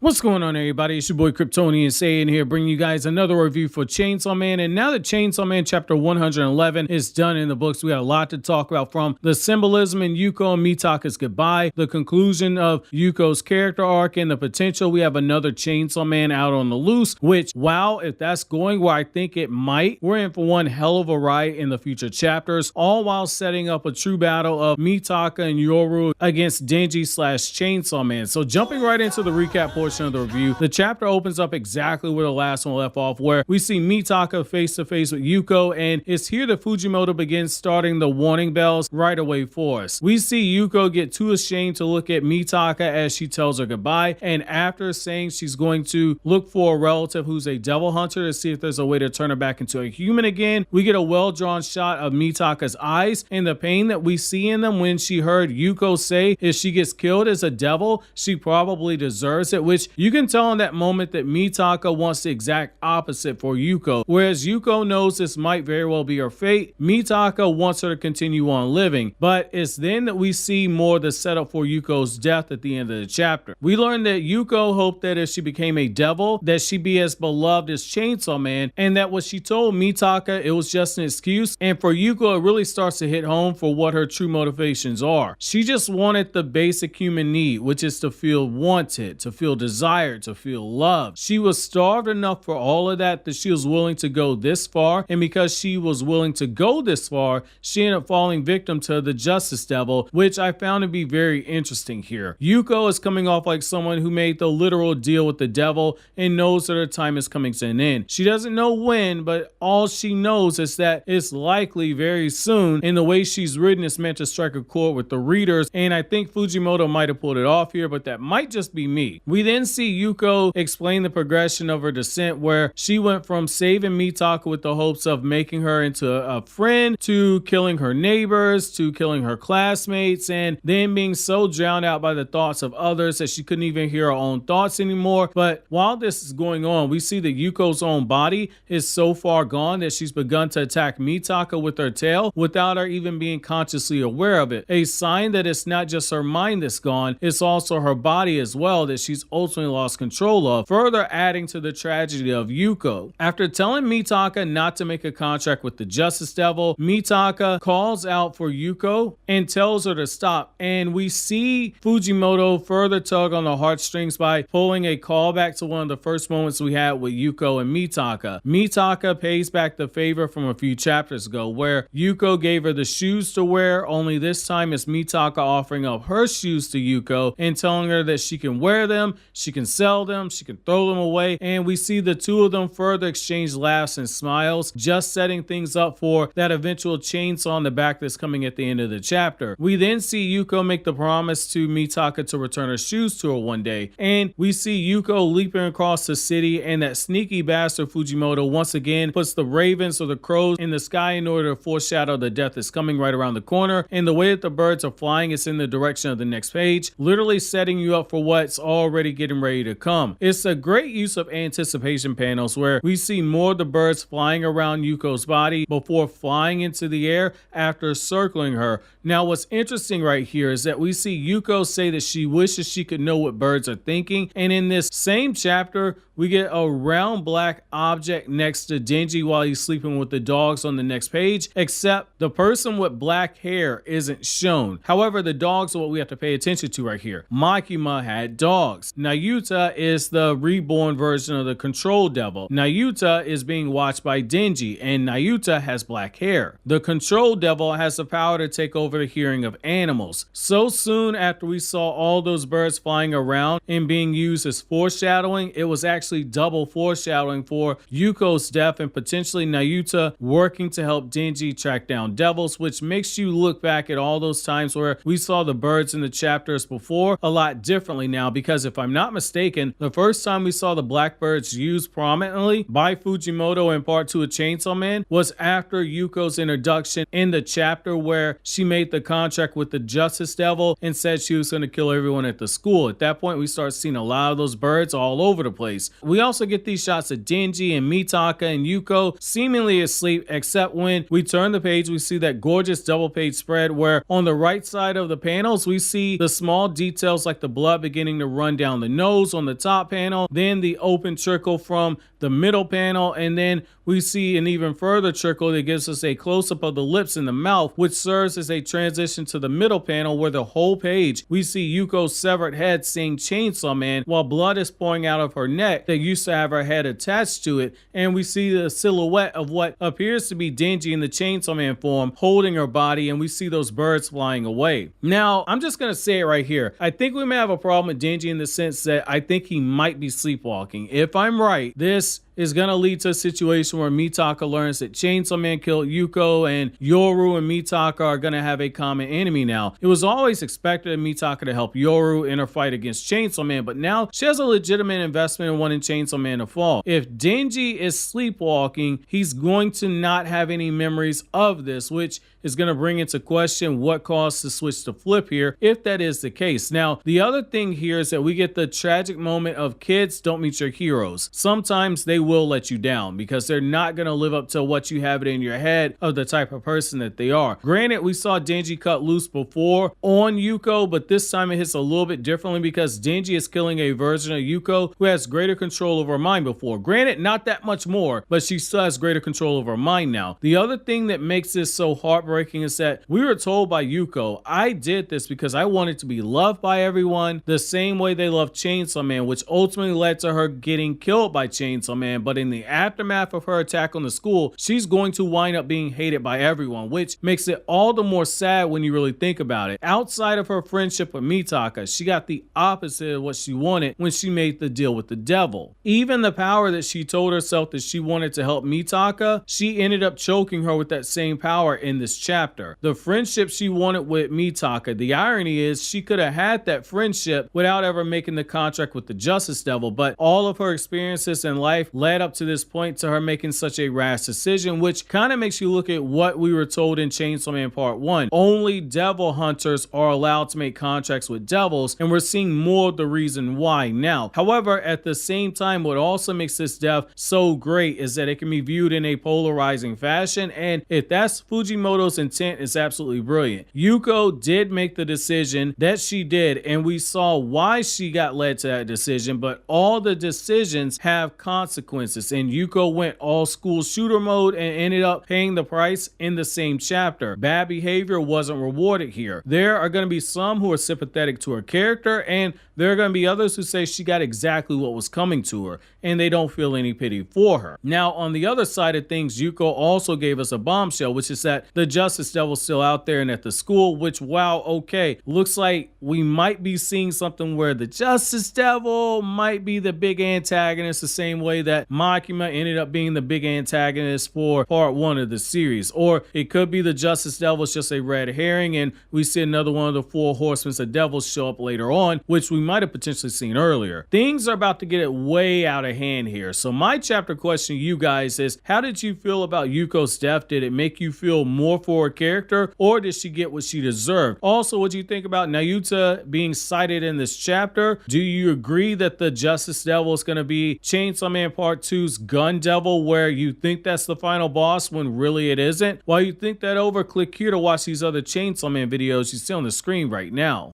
What's going on, everybody? It's your boy KRYPTONIAN SAIYAN here, bringing you guys another review for Chainsaw Man. And now that Chainsaw Man chapter 111 is done in the books, we got a lot to talk about, from the symbolism in Yuko and Mitaka's goodbye, the conclusion of Yuko's character arc, and the potential we have another Chainsaw Man out on the loose, which, wow, if that's going where I think it might, we're in for one hell of a ride in the future chapters, all while setting up a true battle of Mitaka and Yoru against Denji / Chainsaw Man. So jumping right into the recap portion of the review, the chapter opens up exactly where the last one left off, where we see Mitaka face to face with Yuko, and it's here that Fujimoto begins starting the warning bells right away for us. We see Yuko get too ashamed to look at Mitaka as she tells her goodbye, and after saying she's going to look for a relative who's a devil hunter to see if there's a way to turn her back into a human again, we get a well-drawn shot of Mitaka's eyes and the pain that we see in them when she heard Yuko say if she gets killed as a devil, she probably deserves it, which you can tell in that moment that Mitaka wants the exact opposite for Yuko. Whereas Yuko knows this might very well be her fate, Mitaka wants her to continue on living. But it's then that we see more of the setup for Yuko's death at the end of the chapter. We learn that Yuko hoped that if she became a devil, that she'd be as beloved as Chainsaw Man, and that what she told Mitaka, it was just an excuse. And for Yuko, it really starts to hit home for what her true motivations are. She just wanted the basic human need, which is to feel wanted, to feel desired, to feel loved. She was starved enough for all of that she was willing to go this far, and because she was willing to go this far, she ended up falling victim to the Justice Devil, which I found to be very interesting here. Yuko is coming off like someone who made the literal deal with the devil and knows that her time is coming to an end. She doesn't know when, but all she knows is that it's likely very soon, and the way she's written is meant to strike a chord with the readers, and I think Fujimoto might have pulled it off here, but that might just be me. We then see Yuko explain the progression of her descent, where she went from saving Mitaka with the hopes of making her into a friend, to killing her neighbors, to killing her classmates, and then being so drowned out by the thoughts of others that she couldn't even hear her own thoughts anymore. But while this is going on, we see that Yuko's own body is so far gone that she's begun to attack Mitaka with her tail without her even being consciously aware of it. A sign that it's not just her mind that's gone, it's also her body as well that she's ultimately lost control of, further adding to the tragedy of Yuko. After telling Mitaka not to make a contract with the Justice Devil, Mitaka calls out for Yuko and tells her to stop, and we see Fujimoto further tug on the heartstrings by pulling a callback to one of the first moments we had with Yuko and Mitaka. Mitaka pays back the favor from a few chapters ago, where Yuko gave her the shoes to wear, only this time it's Mitaka offering up her shoes to Yuko and telling her that she can wear them, she can sell them, she can throw them away, and we see the two of them further exchange laughs and smiles, just setting things up for that eventual chainsaw on the back that's coming at the end of the chapter. We then see Yuko make the promise to Mitaka to return her shoes to her one day, and we see Yuko leaping across the city, and that sneaky bastard Fujimoto once again puts the ravens or the crows in the sky in order to foreshadow the death that's coming right around the corner, and the way that the birds are flying is in the direction of the next page, literally setting you up for what's already getting ready to come. It's a great use of anticipation panels where we see more of the birds flying around Yuko's body before flying into the air after circling her. Now what's interesting right here is that we see Yuko say that she wishes she could know what birds are thinking, and in this same chapter we get a round black object next to Denji while he's sleeping with the dogs on the next page, except the person with black hair isn't shown. However, the dogs are what we have to pay attention to right here. Makima had dogs. Nayuta is the reborn version of the Control Devil. Nayuta is being watched by Denji, and Nayuta has black hair. The Control Devil has the power to take over the hearing of animals. So soon after we saw all those birds flying around and being used as foreshadowing, it was actually double foreshadowing for Yuko's death and potentially Nayuta working to help Denji track down devils, which makes you look back at all those times where we saw the birds in the chapters before a lot differently now, because if I'm not mistaken, the first time we saw the blackbirds used prominently by Fujimoto in part 2 of Chainsaw Man was after Yuko's introduction in the chapter where she made the contract with the Justice Devil and said she was going to kill everyone at the school. At that point, we start seeing a lot of those birds all over the place. We also get these shots of Denji and Mitaka and Yuko seemingly asleep, except when we turn the page, we see that gorgeous double page spread where on the right side of the panels, we see the small details like the blood beginning to run down the nose on the top panel, then the open trickle from the middle panel, and then we see an even further trickle that gives us a close-up of the lips and the mouth, which serves as a transition to the middle panel where the whole page we see Yuko's severed head saying Chainsaw Man while blood is pouring out of her neck that used to have her head attached to it, and we see the silhouette of what appears to be Denji in the Chainsaw Man form holding her body, and we see those birds flying away. Now, I'm just gonna say it right here. I think we may have a problem with Denji in the sense that I think he might be sleepwalking. If I'm right, this is going to lead to a situation where Mitaka learns that Chainsaw Man killed Yuko and Yoru and Mitaka are going to have a common enemy now. It was always expected of Mitaka to help Yoru in her fight against Chainsaw Man, but now she has a legitimate investment in wanting Chainsaw Man to fall. If Denji is sleepwalking, he's going to not have any memories of this, which is going to bring into question what caused the switch to flip here, if that is the case. Now, the other thing here is that we get the tragic moment of kids don't meet your heroes. Sometimes they will let you down because they're not going to live up to what you have it in your head of the type of person that they are. Granted, we saw Denji cut loose before on Yuko, but this time it hits a little bit differently because Denji is killing a version of Yuko who has greater control over her mind before. Granted, not that much more, but she still has greater control over her mind now. The other thing that makes this so heartbreaking is that we were told by Yuko, I did this because I wanted to be loved by everyone the same way they loved Chainsaw Man, which ultimately led to her getting killed by Chainsaw Man. But in the aftermath of her attack on the school, she's going to wind up being hated by everyone, which makes it all the more sad when you really think about it. Outside of her friendship with Mitaka, she got the opposite of what she wanted when she made the deal with the devil. Even the power that she told herself that she wanted to help Mitaka, she ended up choking her with that same power in this chapter. The friendship she wanted with Mitaka, the irony is she could have had that friendship without ever making the contract with the Justice Devil, but all of her experiences in life led up to this point to her making such a rash decision, which kind of makes you look at what we were told in Chainsaw Man Part 1. Only devil hunters are allowed to make contracts with devils, and we're seeing more of the reason why now. However, at the same time, what also makes this death so great is that it can be viewed in a polarizing fashion, and if that's Fujimoto's intent, is absolutely brilliant. Yuko did make the decision that she did, and we saw why she got led to that decision, but all the decisions have consequences, and Yuko went all school shooter mode and ended up paying the price in the same chapter. Bad behavior wasn't rewarded here. There are going to be some who are sympathetic to her character, and there are going to be others who say she got exactly what was coming to her, and they don't feel any pity for her. Now, on the other side of things, Yuko also gave us a bombshell, which is that the Justice Devil's still out there and at the school, which, wow, okay, looks like we might be seeing something where the Justice Devil might be the big antagonist the same way that Makima ended up being the big antagonist for part 1 of the series. Or it could be the Justice Devil is just a red herring and we see another one of the 4 horsemen of devils show up later on, which we might have potentially seen earlier. Things are about to get it way out of hand here. So my chapter question to you guys is, how did you feel about Yuko's death? Did it make you feel more for her character, or did she get what she deserved? Also, what do you think about Nayuta being cited in this chapter? Do you agree that the Justice Devil is going to be Chainsaw Man Part 2's Gun Devil, where you think that's the final boss when really it isn't? While you think that over, click here to watch these other Chainsaw Man videos you see on the screen right now.